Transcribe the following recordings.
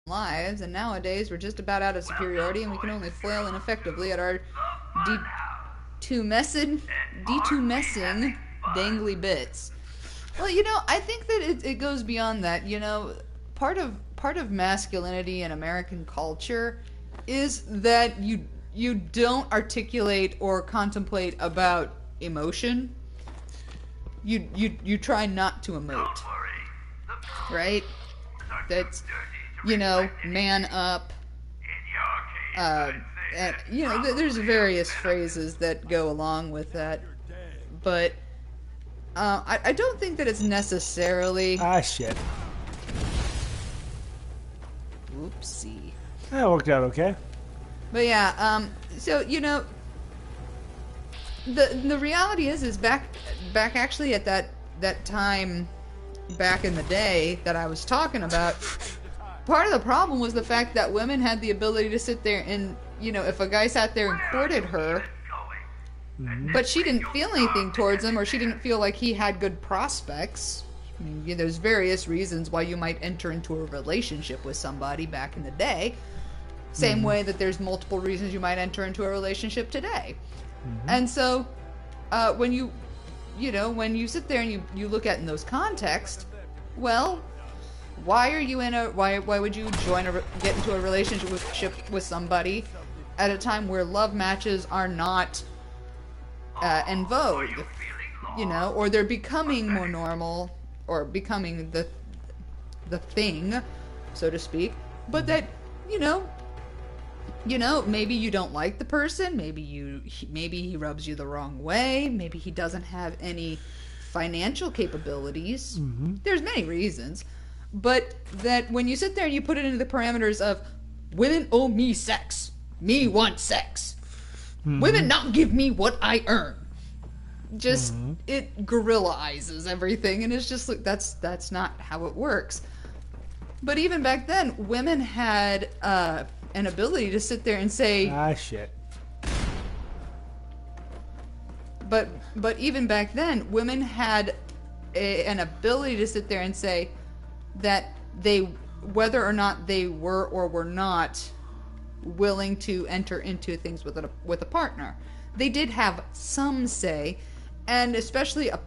lives, and nowadays we're just about out of superiority, and we can only flail ineffectively at our detumescing dangly bits. Well, I think that it goes beyond that. Part of masculinity in American culture is that you don't articulate or contemplate about emotion. You try not to emote, right? That's man up. And, there's various phrases that go along with that, but I don't think that it's necessarily. Ah, shit. Oopsie. That worked out okay. But yeah, so the reality is back actually at that time back in the day that I was talking about. Part of the problem was the fact that women had the ability to sit there and, if a guy sat there and courted her, but she didn't feel anything towards him, or she didn't feel like he had good prospects. I mean, there's various reasons why you might enter into a relationship with somebody back in the day. Same way that there's multiple reasons you might enter into a relationship today. And so, when you sit there and you look at it in those contexts, well, why would you get into a relationship with somebody at a time where love matches are not en vogue, or they're becoming more normal, or becoming the thing, so to speak, but that maybe you don't like the person, maybe he rubs you the wrong way, maybe he doesn't have any financial capabilities. There's many reasons. But that when you sit there and you put it into the parameters of women owe me sex, me want sex, women not give me what I earn, just it gorilla-izes everything, and it's just like that's not how it works. But even back then, women had an ability to sit there and say, ah, shit. But even back then, women had an ability to sit there and say that whether or not they were or were not willing to enter into things with a partner, they did have some say, and especially a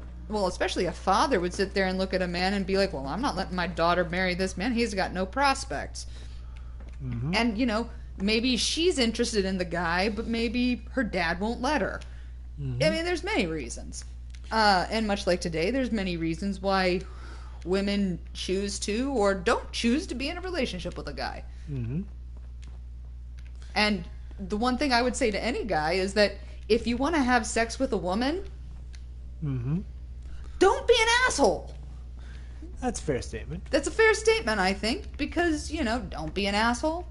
father would sit there and look at a man and be like, well, I'm not letting my daughter marry this man. He's got no prospects. And maybe she's interested in the guy, but maybe her dad won't let her. I mean, there's many reasons, and much like today, there's many reasons why women choose to or don't choose to be in a relationship with a guy. And the one thing I would say to any guy is that if you want to have sex with a woman, don't be an asshole. That's a fair statement. That's a fair statement, I think, because, don't be an asshole.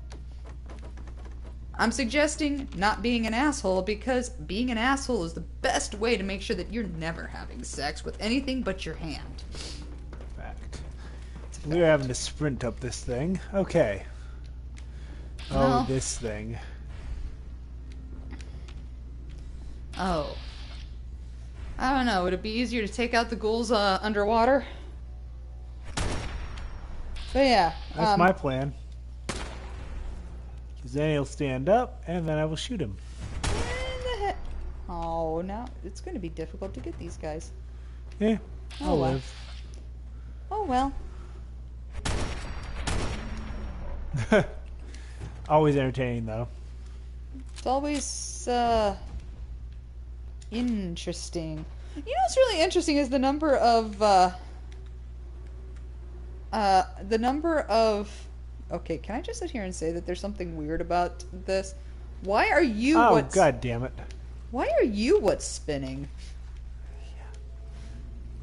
I'm suggesting not being an asshole because being an asshole is the best way to make sure that you're never having sex with anything but your hand. Fact. We're having to sprint up this thing. Okay. No. Oh, this thing. Oh. I don't know. Would it be easier to take out the ghouls underwater? But yeah. That's my plan. Because then he'll stand up, and then I will shoot him. Oh, now it's going to be difficult to get these guys. Yeah, I'll live. Oh, well. Always entertaining, though. It's always, interesting. What's really interesting is the number of... Okay, can I just sit here and say that there's something weird about this? Why are you God damn it. Why are you what's spinning?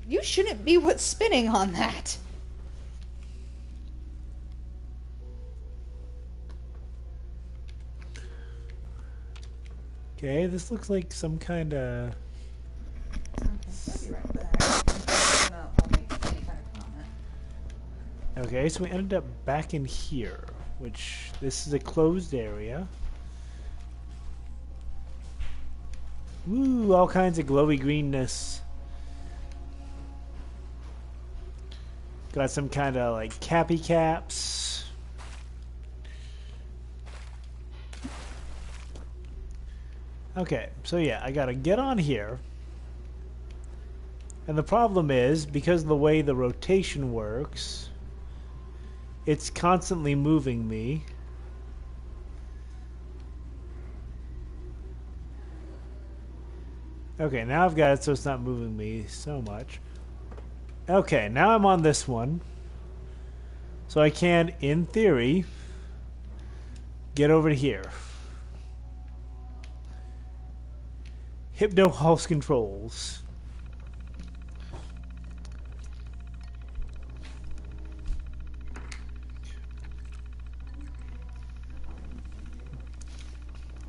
You shouldn't be what's spinning on that. Okay, this looks like some kind of... I'll be right back. I'll make any kind of comment. Okay, so we ended up back in here, which this is a closed area. Ooh, all kinds of glowy greenness. Got some kind of like cappy caps. Okay, so yeah, I gotta get on here. And the problem is, because of the way the rotation works, it's constantly moving me. Okay, now I've got it so it's not moving me so much. Okay, now I'm on this one. So I can, in theory, get over to here. Hypno Pulse controls.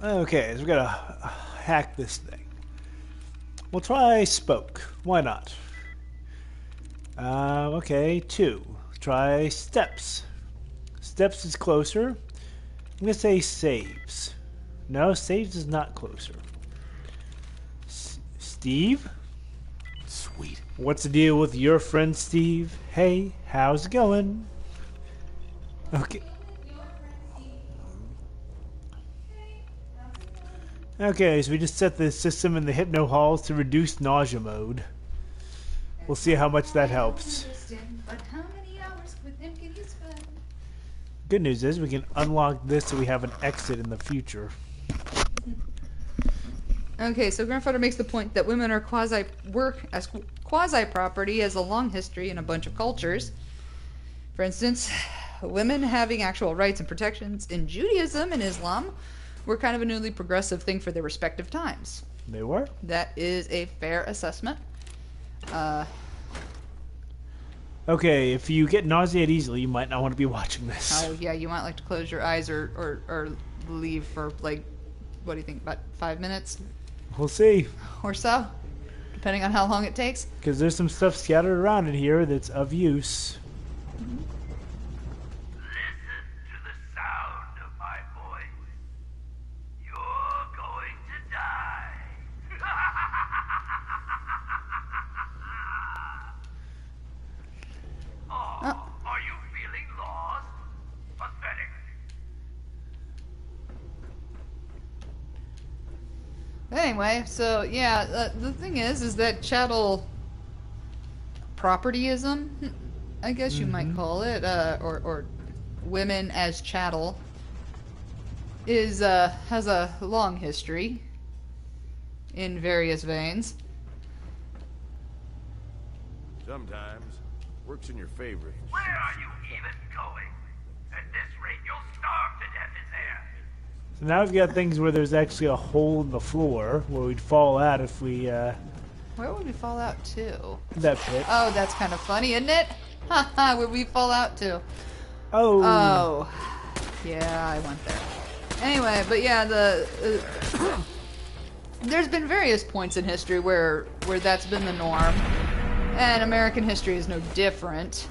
Okay, so we gotta hack this thing. We'll try spoke. Why not? Okay, 2. Try steps. Steps is closer. I'm gonna say saves. No, saves is not closer. Steve? Sweet. What's the deal with your friend Steve? Hey, how's it going? Okay. Okay, so we just set the system in the hypno halls to reduce nausea mode. We'll see how much that helps. Good news is we can unlock this so we have an exit in the future. Okay, so Grandfather makes the point that women are quasi-property has a long history in a bunch of cultures. For instance, women having actual rights and protections in Judaism and Islam were kind of a newly progressive thing for their respective times. They were? That is a fair assessment. Okay, if you get nauseated easily, you might not want to be watching this. Oh, yeah, you might like to close your eyes or leave for, like, what do you think, about 5 minutes? We'll see. Or so, depending on how long it takes. Because there's some stuff scattered around in here that's of use. Listen to the sound of my voice. You're going to die. Oh, are you feeling lost? Pathetic. Anyway, so yeah, the thing is that chattel propertyism, I guess you might call it, or women as chattel, is has a long history in various veins. Sometimes works in your favor. Where are you even going? At this rate, you'll starve to death in there. So now we've got things where there's actually a hole in the floor where we'd fall out if we, Where would we fall out to? that pit. Oh, that's kind of funny, isn't it? Haha, where we fall out to? Oh. Oh, yeah, I went there. Anyway, but yeah, there's been various points in history where that's been the norm, and American history is no different.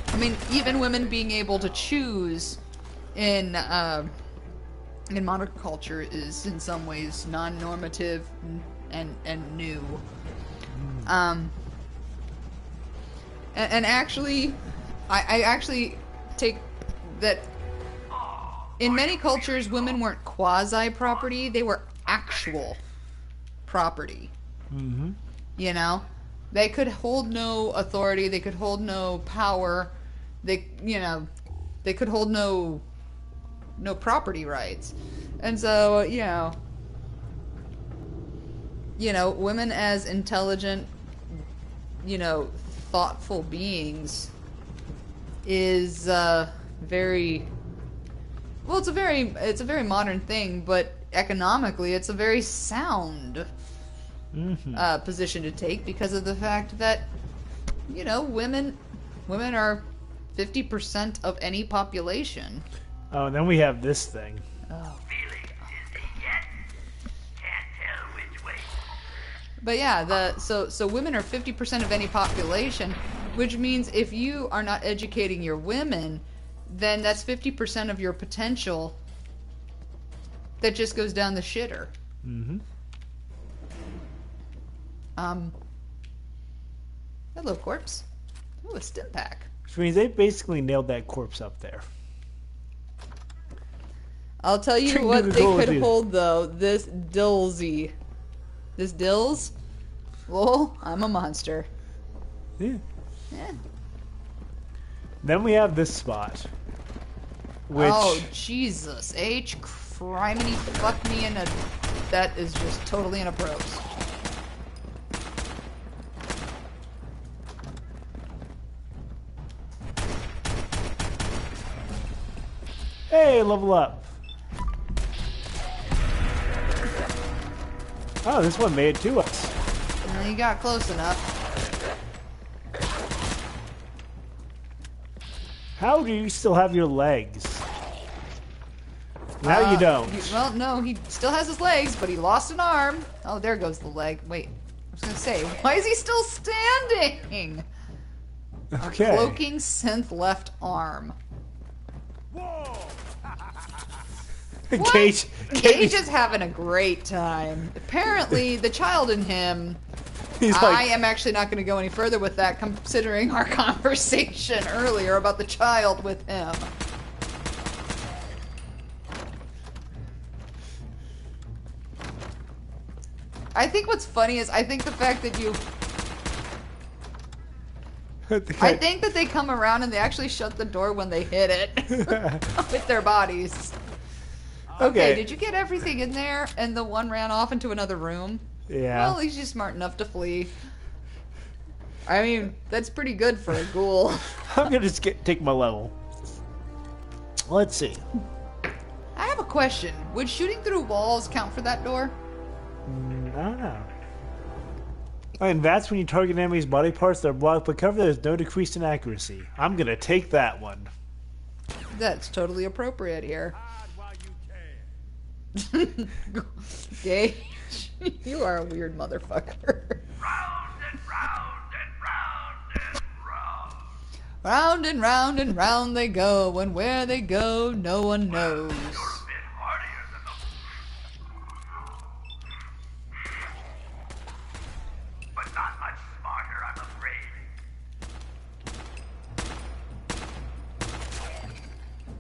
I mean, even women being able to choose in modern culture is in some ways non-normative and new. And actually, I actually take that in many cultures, women weren't quasi-property, they were actual property. You know? They could hold no authority, they could hold no power, they could hold no property rights. And so, women as intelligent, thoughtful beings is very well, it's a very modern thing, but economically it's a very sound position to take because of the fact that women are 50% of any population. Oh, and then we have this thing. Oh. Feeling dizzy yet? Can't tell which way. But yeah, so women are 50% of any population, which means if you are not educating your women, then that's 50% of your potential that just goes down the shitter. Hello, corpse. Ooh, a stim pack. Which means they basically nailed that corpse up there. I'll tell you Drink what the they Ghoul could Kiddie. hold though. This Dillsy. This Dills? Well, I'm a monster. Yeah. Yeah. Then we have this spot. Which Oh, Jesus. H. Criminy fuck me in a... That is just totally inappropriate. hey, level up. Oh, this one made it to us. Well, you got close enough. How do you still have your legs? Now you don't. Well, no, he still has his legs, but he lost an arm. Oh, there goes the leg. Wait, I was gonna say, why is he still standing? Okay. Cloaking synth left arm. What? Gage Gage is having a great time. Apparently, the child in him. he's I like, am actually not going to go any further with that, considering our conversation earlier about the child with him. I think what's funny is I think the fact that you. I think that they come around and they actually shut the door when they hit it with their bodies. Okay, did you get everything in there? And the one ran off into another room? Yeah. Well, he's just smart enough to flee. I mean, that's pretty good for a ghoul. I'm gonna just take my level. Let's see. I have a question. Would shooting through walls count for that door? I don't know. And that's when you target enemies' body parts that are blocked by cover. There's no decrease in accuracy. I'm gonna take that one. That's totally appropriate here. Hide while you can. Gage, you are a weird motherfucker. Round and round and round and round. Round and round and round they go, and where they go, no one knows. You're a bit hardier than the... But not much smarter, I'm afraid.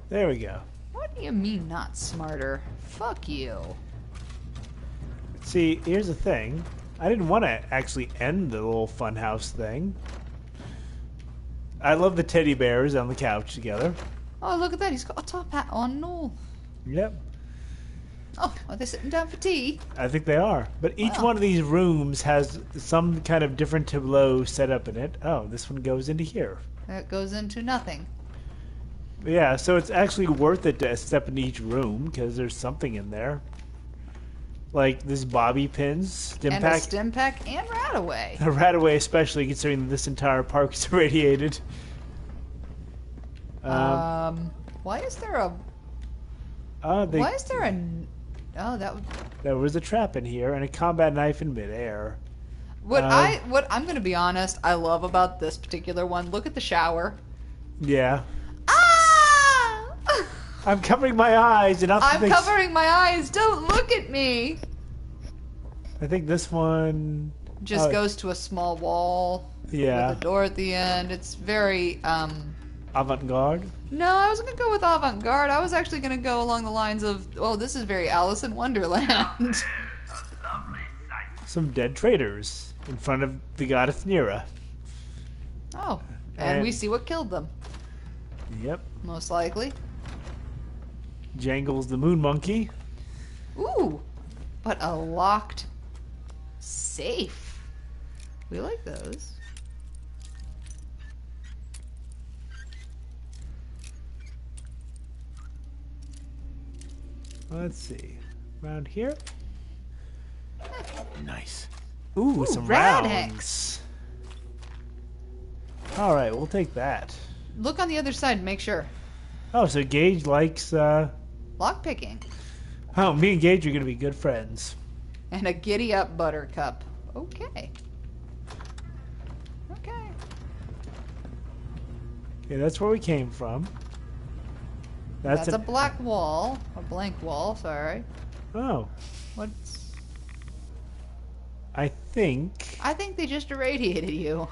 There we go. What do you mean not smarter? Fuck you. See, here's the thing. I didn't want to actually end the little funhouse thing. I love the teddy bears on the couch together. Oh, look at that. He's got a top hat on. No. Yep. Oh, are they sitting down for tea? I think they are. But each Wow. one of these rooms has some kind of different tableau set up in it. Oh, this one goes into here. That goes into nothing. Yeah, so it's actually worth it to step into each room because there's something in there. Like this bobby pins, stim And a pack, stim pack and Rataway. a Rataway especially considering this entire park is irradiated. Why is there a... They, Why is there a... Oh, that would... there was a trap in here and a combat knife in midair. What I'm going to be honest, I love about this particular one. Look at the shower. Yeah. Ah! I'm covering my eyes and I'm covering my eyes. Don't look at me. I think this one Just goes to a small wall. Yeah. With a door at the end. It's very, avant-garde. No, I wasn't going to go with avant-garde. I was actually going to go along the lines of, oh, this is very Alice in Wonderland. Lovely sight. Some dead traitors in front of the goddess Nera. Oh, and we And- see what killed them. Yep. Most likely. Jangles the moon monkey. Ooh, but a locked safe. We like those. Let's see. Around here. Nice. Ooh, Some rad rounds. hex. Alright, we'll take that. Look on the other side, make sure. Oh, so Gage likes, Lock picking. oh, me and Gage are gonna be good friends. And a giddy up buttercup. Okay. Okay. Okay, that's where we came from. That's a an- black wall. A blank wall, sorry. Oh, What's... I think I think they just irradiated you.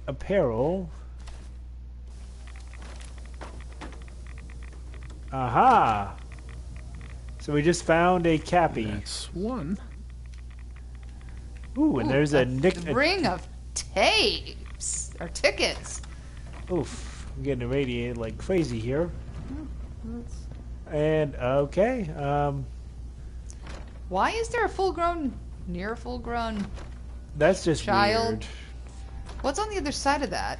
apparel. Aha! So we just found a cappy. That's one. Ooh, and there's a ring of tapes or tickets. Oof, I'm getting irradiated like crazy here. And okay, Why is there a near full-grown that's just child? weird. What's on the other side of that?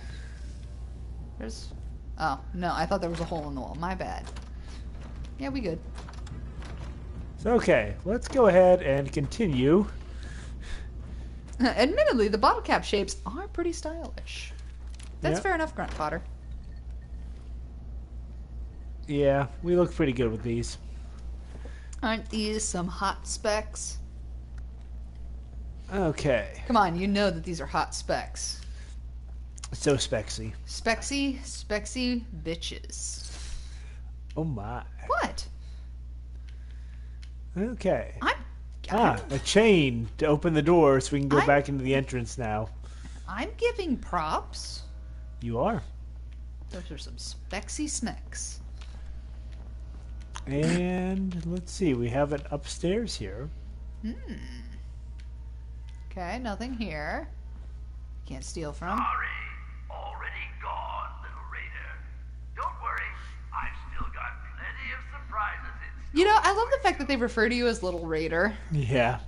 Oh, no, I thought there was a hole in the wall. My bad. Yeah, we good. So, okay, let's go ahead and continue. Admittedly, the bottle cap shapes are pretty stylish. That's Yep. fair enough, Grunt Potter. Yeah, we look pretty good with these. Aren't these some hot specs? Okay, Come on, you know that these are hot specs. so spexy. Spexy bitches. Oh my. What? Okay. I'm A chain to open the door so we can go I'm- back into the entrance now. I'm giving props. You are. Those are some spexy smecks. And let's see, we have it upstairs here. Okay, nothing here. Can't steal from. Sorry, already gone, little raider. Don't worry, I've still got plenty of surprises in You know, I love the fact that they refer to you as Little Raider. Yeah.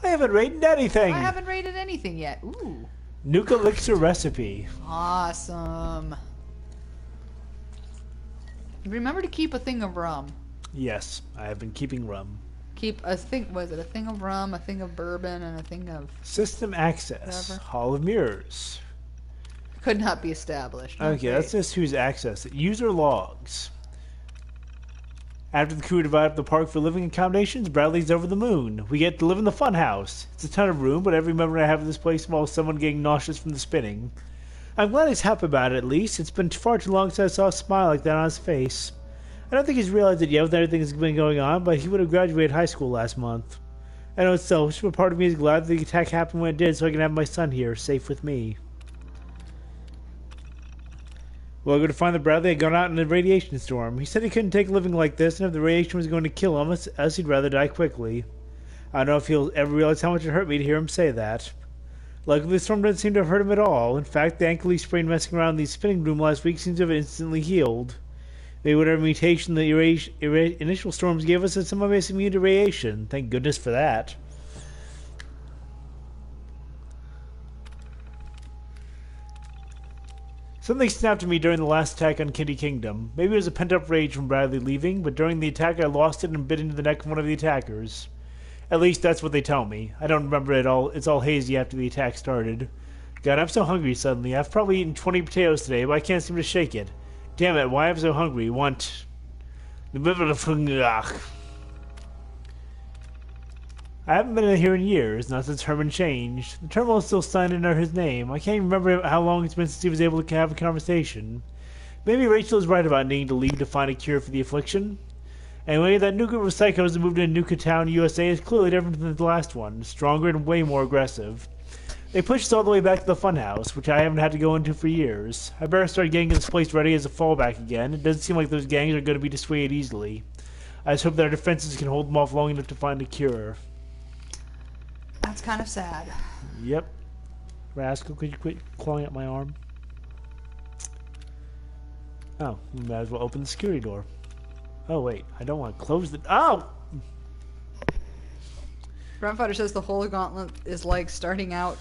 I haven't rated anything. I haven't rated anything yet. Ooh. Nuke Elixir recipe. Awesome. Remember to keep a thing of rum. Yes, I have been keeping rum. Keep a thing, was it a thing of rum, a thing of bourbon, and a thing of... System access. Whatever. Hall of Mirrors. Could not be established. Okay, that's just who's accessed it. User logs. After the crew divide up the park for living accommodations, Bradley's over the moon. We get to live in the fun house. It's a ton of room, but every memory I have of this place involves someone getting nauseous from the spinning. I'm glad he's happy about it, at least. It's been far too long since I saw a smile like that on his face. I don't think he's realized it yet with everything that's been going on, but he would have graduated high school last month. I know it's selfish, but part of me is glad that the attack happened when it did so I can have my son here, safe with me. Well, I go to find that Bradley had gone out in a radiation storm. He said he couldn't take living like this, and if the radiation was going to kill him, else he'd rather die quickly. I don't know if he'll ever realize how much it hurt me to hear him say that. Luckily, the storm doesn't seem to have hurt him at all. In fact, the ankle he sprained messing around in the spinning room last week seems to have instantly healed. Maybe whatever mutation the initial storms gave us is somehow makes him immune to radiation. Thank goodness for that. Something snapped at me during the last attack on Kiddie Kingdom. Maybe it was a pent-up rage from Bradley leaving, but during the attack I lost it and bit into the neck of one of the attackers. At least that's what they tell me. I don't remember it all. It's all hazy after the attack started. God, I'm so hungry suddenly. I've probably eaten 20 potatoes today, but I can't seem to shake it. Damn it, why am I so hungry? Want... I haven't been in here in years, not since Herman changed. The terminal is still signed under his name. I can't even remember how long it's been since he was able to have a conversation. Maybe Rachel is right about needing to leave to find a cure for the affliction. Anyway, that new group of psychos that moved into Nuka Town, USA is clearly different than the last one. Stronger and way more aggressive. They pushed us all the way back to the funhouse, which I haven't had to go into for years. I better start getting this place ready as a fallback again. It doesn't seem like those gangs are going to be dissuaded easily. I just hope that our defenses can hold them off long enough to find a cure. That's kind of sad. Yep. Rascal, could you quit clawing at my arm? Oh, we might as well open the security door. Oh, wait. I don't want to close the... Oh! Grandfather says the Holy Gauntlet is like starting out...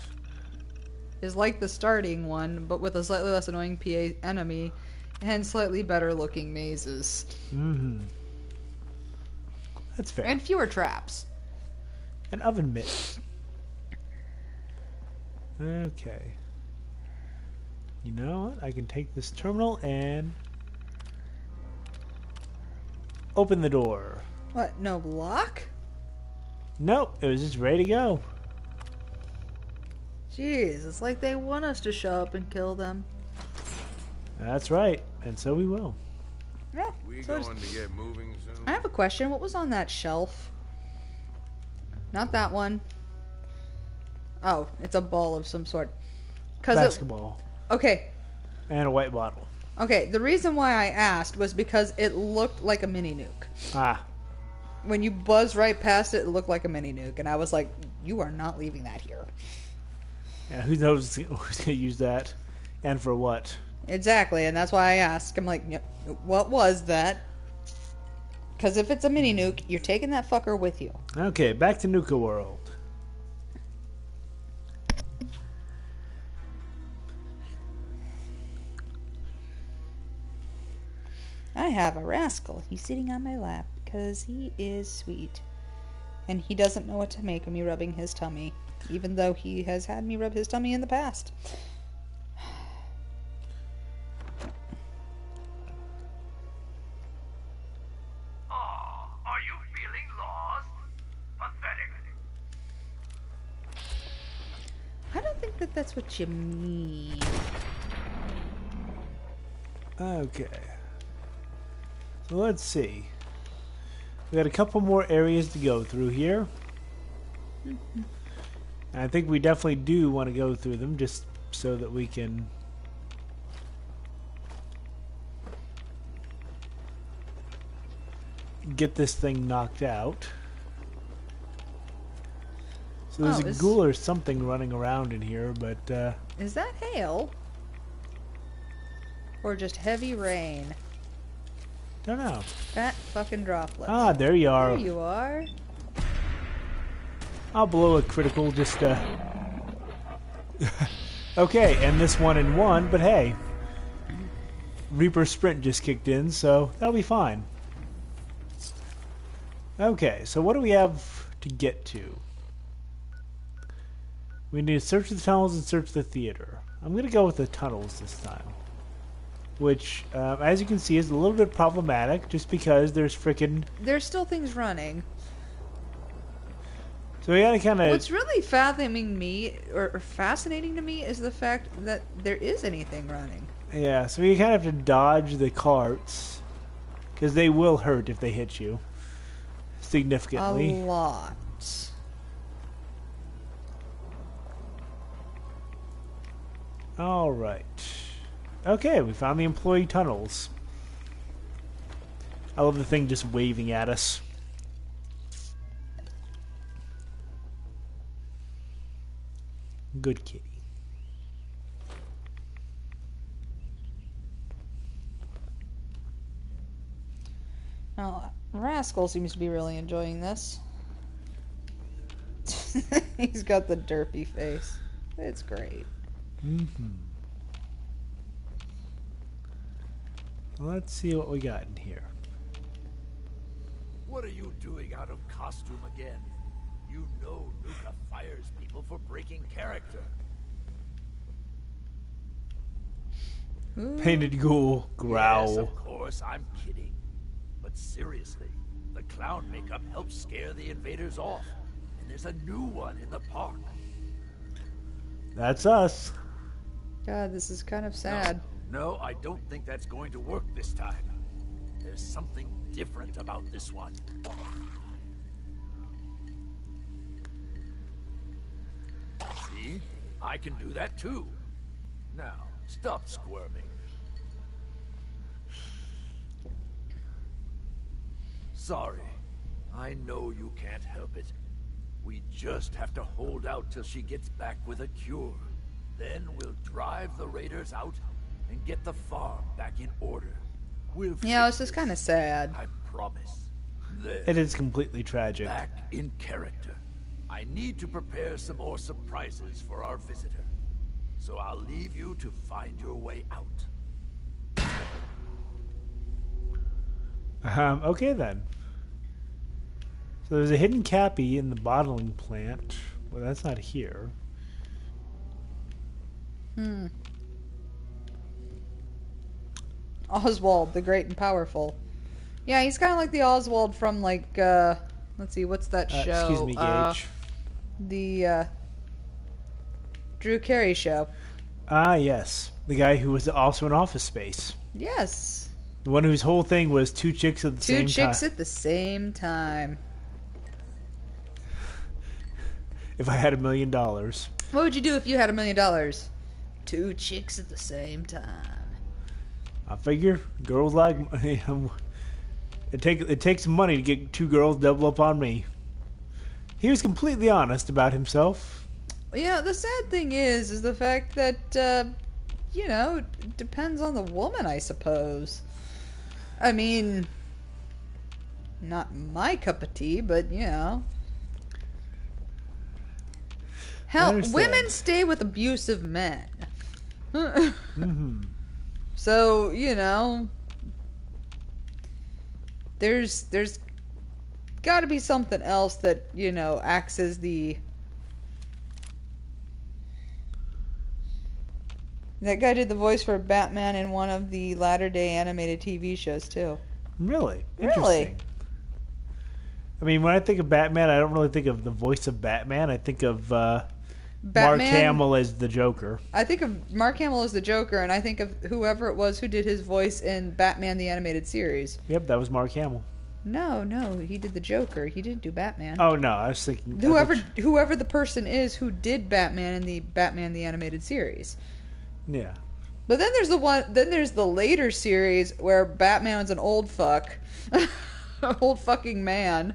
is like the starting one, but with a slightly less annoying PA enemy and slightly better looking mazes. Mm-hmm. That's fair. And fewer traps. An oven mitt. Okay. You know what? I can take this terminal and... open the door. What, no lock? Nope, it was just ready to go. Jeez, it's like they want us to show up and kill them. That's right, and so we will. Yeah. We so going to get moving soon? I have a question. What was on that shelf? Not that one. Oh, it's a ball of some sort. Basketball. Okay. And a white bottle. Okay, the reason why I asked was because it looked like a mini nuke. Ah. When you buzz right past it, it looked like a mini nuke, and I was like, you are not leaving that here. Yeah, who knows who's going to use that and for what? Exactly, and that's why I asked. I'm like, yep, what was that? Because if it's a mini nuke, you're taking that fucker with you. Okay, back to Nuka World. I have a rascal. He's sitting on my lap because he is sweet. And he doesn't know what to make of me rubbing his tummy, even though he has had me rub his tummy in the past. Oh, are you feeling lost? Pathetic. I don't think that that's what you mean. Okay. So let's see. We got a couple more areas to go through here. And I think we definitely do want to go through them just so that we can get this thing knocked out. So there's a ghoul or something running around in here, but Is that hail? Or just heavy rain? don't know. Fat fucking droplets. Ah, there you are. There you are. I'll blow a critical just Okay, and this 1-in-1, but hey. Reaper Sprint just kicked in, so that'll be fine. Okay, so what do we have to get to? We need to search the tunnels and search the theater. I'm going to go with the tunnels this time. Which, as you can see, is a little bit problematic, just because there's frickin'... There's still things running. So we gotta kind of... What's really fathoming me, or fascinating to me, is the fact that there is anything running. Yeah, so you kind of have to dodge the carts, because they will hurt if they hit you. Significantly. A lot. Alright. Okay, we found the employee tunnels. I love the thing just waving at us. Good kitty. Now, Rascal seems to be really enjoying this. He's got the derpy face. It's great. Let's see what we got in here. What are you doing out of costume again? You know Nuka fires people for breaking character. Painted ghoul growl. Yes, of course, I'm kidding. But seriously, the clown makeup helps scare the invaders off. And there's a new one in the park. That's us. God, this is kind of sad. No, I don't think that's going to work this time. There's something different about this one. See? I can do that too. Now, stop squirming. Sorry. I know you can't help it. We just have to hold out till she gets back with a cure. Then we'll drive the raiders out and get the farm back in order. We'll Yeah, it's just kind of sad. I promise. Then, It is completely tragic. back in character. I need to prepare some more surprises for our visitor. So I'll leave you to find your way out. Okay then. So there's a hidden cappy in the bottling plant. Well, that's not here. Oswald, the Great and Powerful. Yeah, he's kind of like the Oswald from, like, let's see, what's that show? Excuse me, Gage. The, Drew Carey show. Ah, yes. The guy who was also in Office Space. Yes. The one whose whole thing was two chicks at the same time. Two chicks at the same time. If I had $1 million. What would you do if you had $1 million? Two chicks at the same time. I figure girls like it takes money to get two girls double up on me. He was completely honest about himself. Yeah, the sad thing is the fact that, it depends on the woman, I suppose. I mean, not my cup of tea, but, Hell, women stay with abusive men. Mm-hmm. So, there's got to be something else that, acts as the... That guy did the voice for Batman in one of the latter-day animated TV shows, too. Really? Really? Interesting. I mean, when I think of Batman, I don't really think of the voice of Batman. I think of Mark Hamill as the Joker. I think of Mark Hamill as the Joker, and I think of whoever it was who did his voice in Batman the Animated Series. Yep, that was Mark Hamill. No, he did the Joker. He didn't do Batman. Oh, no, I was thinking... Whoever the person is who did Batman in the Batman the Animated Series. Yeah. But then there's the later series where Batman's an old fuck. Old fucking man.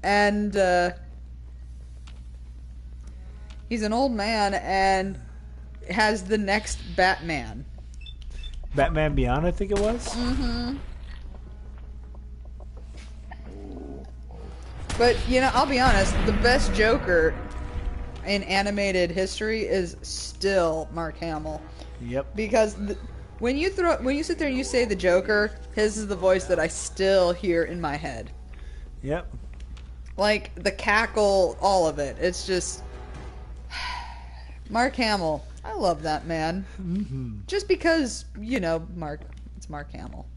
And, he's an old man and has the next Batman. Batman Beyond, I think it was? Mm-hmm. But, I'll be honest, the best Joker in animated history is still Mark Hamill. Yep. Because when you sit there and you say the Joker, his is the voice that I still hear in my head. Yep. Like, the cackle, all of it. It's just... Mark Hamill. I love that man. Mm-hmm. Just because, it's Mark Hamill.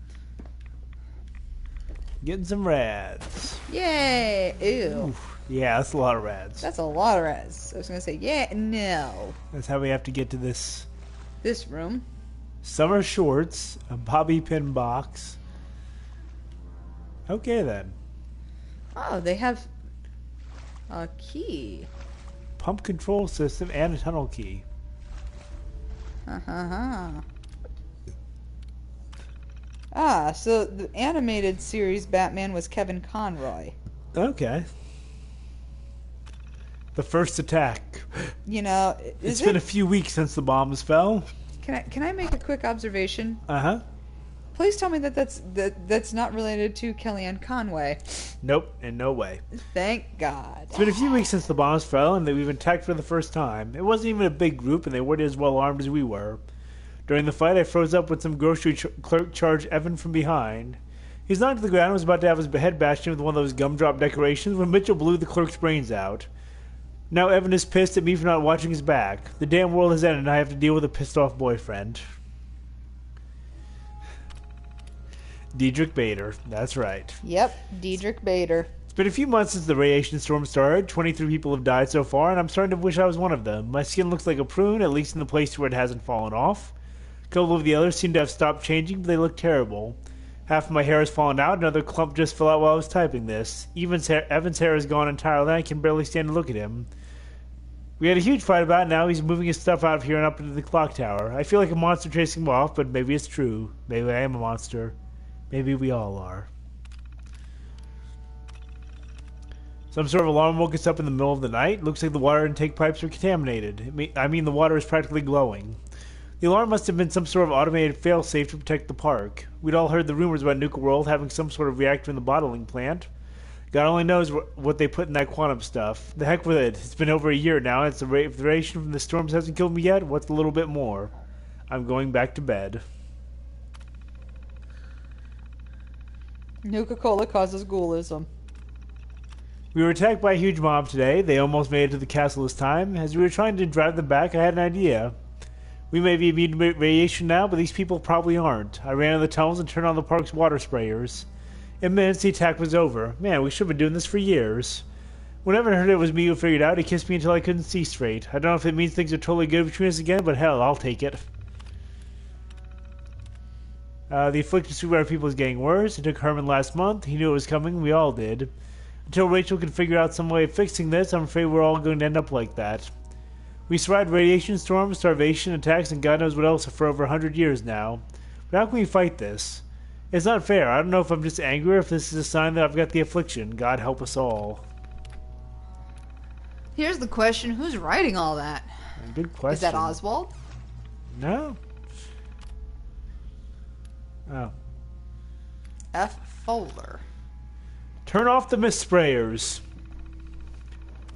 Getting some rads. Yay! Ew. Oof. Yeah, that's a lot of rads. That's a lot of rads. I was going to say, yeah, no. That's how we have to get to this room. Summer shorts, a bobby pin box. Okay, then. Oh, they have a key. Pump control system and a tunnel key. So the animated series Batman was Kevin Conroy. Okay. The first attack. It's been a few weeks since the bombs fell. Can I make a quick observation? Uh-huh. Please tell me that's not related to Kellyanne Conway. Nope, in no way. Thank God. It's been a few weeks since the bombs fell, and we've been attacked for the first time. It wasn't even a big group, and they weren't as well armed as we were. During the fight, I froze up when some grocery clerk charged Evan from behind. He was knocked to the ground and was about to have his head bashed in with one of those gumdrop decorations when Mitchell blew the clerk's brains out. Now Evan is pissed at me for not watching his back. The damn world has ended and I have to deal with a pissed-off boyfriend. Diedrich Bader. That's right. Yep, Diedrich Bader. It's been a few months since the radiation storm started. 23 people have died so far, and I'm starting to wish I was one of them. My skin looks like a prune, at least in the place where it hasn't fallen off. A couple of the others seem to have stopped changing, but they look terrible. Half of my hair has fallen out, another clump just fell out while I was typing this. Evan's Evan's hair is gone entirely, and I can barely stand to look at him. We had a huge fight about it, now he's moving his stuff out of here and up into the clock tower. I feel like a monster chasing him off, but maybe it's true. Maybe I am a monster. Maybe we all are. Some sort of alarm woke us up in the middle of the night. Looks like the water intake pipes are contaminated. I mean, the water is practically glowing. The alarm must have been some sort of automated failsafe to protect the park. We'd all heard the rumors about Nuka World having some sort of reactor in the bottling plant. God only knows what they put in that quantum stuff. The heck with it. It's been over a year now, and if the radiation from the storms hasn't killed me yet, what's a little bit more? I'm going back to bed. Nuka-Cola causes ghoulism. We were attacked by a huge mob today. They almost made it to the castle this time. As we were trying to drive them back, I had an idea. We may be immune to radiation now, but these people probably aren't. I ran in the tunnels and turned on the park's water sprayers. In minutes, the attack was over. Man, we should have been doing this for years. When Evan heard it was me who figured it out, he kissed me until I couldn't see straight. I don't know if it means things are totally good between us again, but hell, I'll take it. The afflicted Sweetwater people is getting worse. It took Herman last month. He knew it was coming. We all did. Until Rachel can figure out some way of fixing this, I'm afraid we're all going to end up like that. We survived radiation storms, starvation, attacks, and God knows what else for over 100 years now. But how can we fight this? It's not fair. I don't know if I'm just angry or if this is a sign that I've got the affliction. God help us all. Here's the question: who's writing all that? Good question. Is that Oswald? No. Oh. F. Fowler. Turn off the mist sprayers.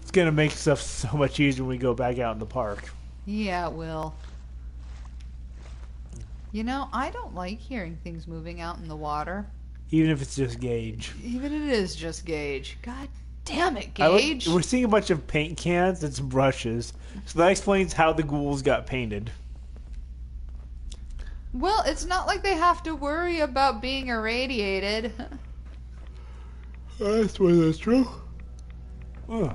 It's gonna make stuff so much easier when we go back out in the park. Yeah, it will. You know, I don't like hearing things moving out in the water. Even if it's just Gage. Even if it is just Gage. God damn it, Gage. We're seeing a bunch of paint cans and some brushes. So that explains how the ghouls got painted. Well, it's not like they have to worry about being irradiated. I suppose that's true. Oh.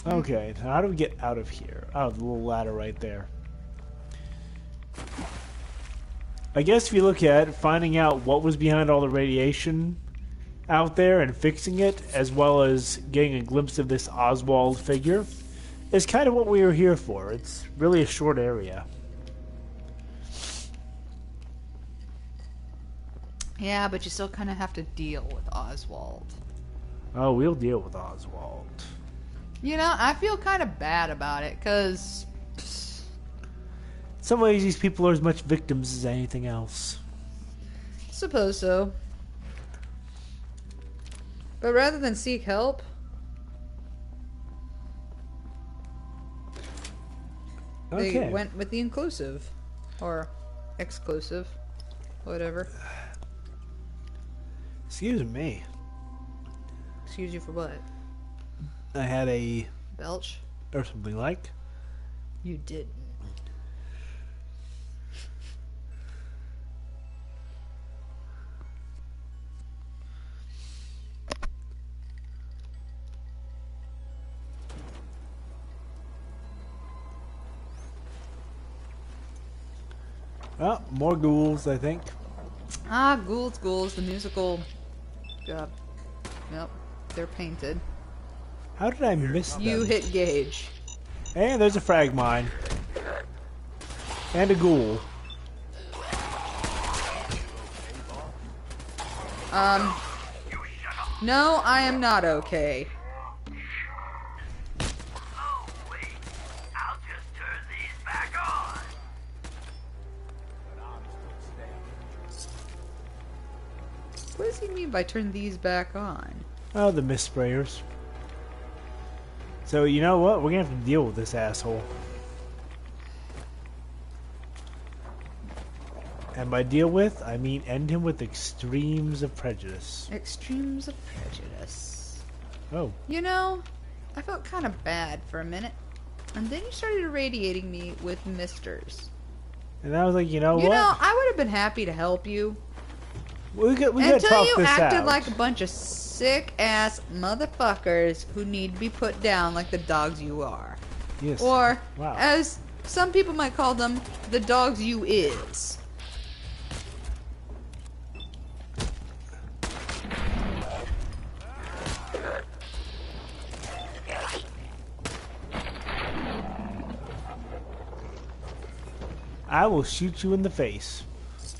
Okay, so how do we get out of here? Oh, the little ladder right there. I guess if you look at it, finding out what was behind all the radiation out there and fixing it, as well as getting a glimpse of this Oswald figure, is kind of what we were here for. It's really a short area. Yeah, but you still kind of have to deal with Oswald. Oh, we'll deal with Oswald. You know, I feel kind of bad about it, because... In some ways, these people are as much victims as anything else. Suppose so. But rather than seek help... Okay. They went with the inclusive. Or exclusive. Whatever. Excuse me. Excuse you for what? I had a... Belch? or something like. You didn't. Oh, more ghouls, I think. Ah, Ghouls, the musical. Yep, they're painted. How did I miss them? You hit Gage. And there's a frag mine. And a ghoul. No, I am not okay. Oh, wait. I'll just turn these back on. What does he mean by turn these back on? Oh, the mist sprayers. So, you know what? We're gonna have to deal with this asshole. And by deal with, I mean end him with extremes of prejudice. Extremes of prejudice. Oh. You know, I felt kind of bad for a minute. And then you started irradiating me with misters. And I was like, you know You what? know, I would have been happy to help you. We gotta Until talk you this acted out. like a bunch of sick-ass motherfuckers who need to be put down like the dogs you are. Yes. Or, Wow. as some people might call them, the dogs you is. I will shoot you in the face.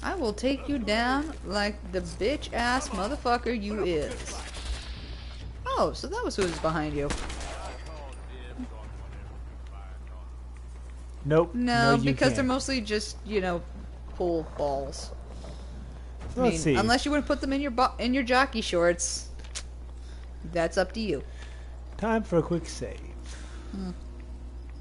I will take you down like the bitch-ass motherfucker you is. Oh, so that was who was behind you. Nope. No, you because can't. they're mostly just, you know, pool balls. I Let's mean, see. unless you want to put them in your jockey shorts, that's up to you. Time for a quick save.